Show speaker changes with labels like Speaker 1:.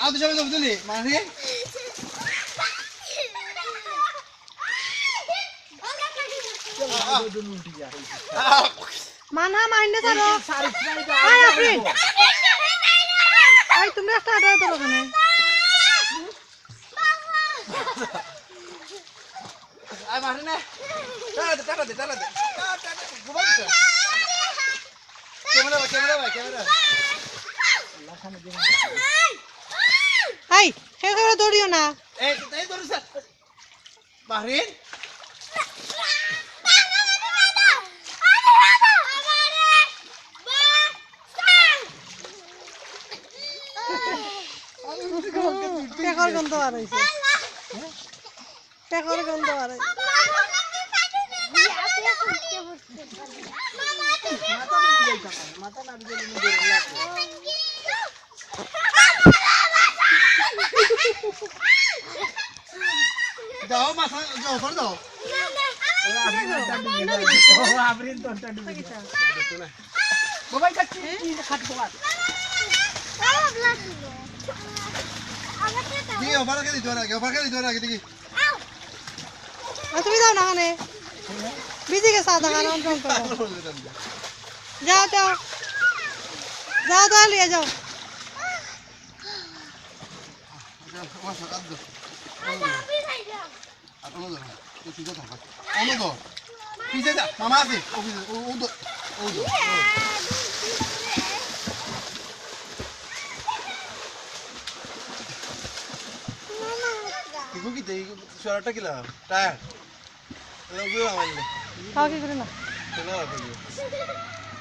Speaker 1: তুই সবাই বুঝলি মানে
Speaker 2: মানা মাইন্ডে ছাড়ো আয় আফরিন আয় তুমি একটা আটা তো ওখানে
Speaker 1: আয় মারে না টাটা দে ঘুমা দে ক্যামেরা ভাই
Speaker 2: হাই হে করে দৌড়িও না
Speaker 1: এই ধরিস মাহরিন
Speaker 2: টেকর গন্ধ আর হইছে টেকর গন্ধ আর
Speaker 1: মাথা না দাও মাথা যাও পড় দাও আবরিন তো টাটা দিবি মোবাইল কাচ্ছি খাট তোমার কি ওভার কে দিতো না দেখি
Speaker 2: তুমি দাও না ওখানে বিজি কে সাদা গান অন করো যাও লিয়ে যাও
Speaker 1: মামা আছে কি কিলা টায়ার
Speaker 2: খাও কি করে না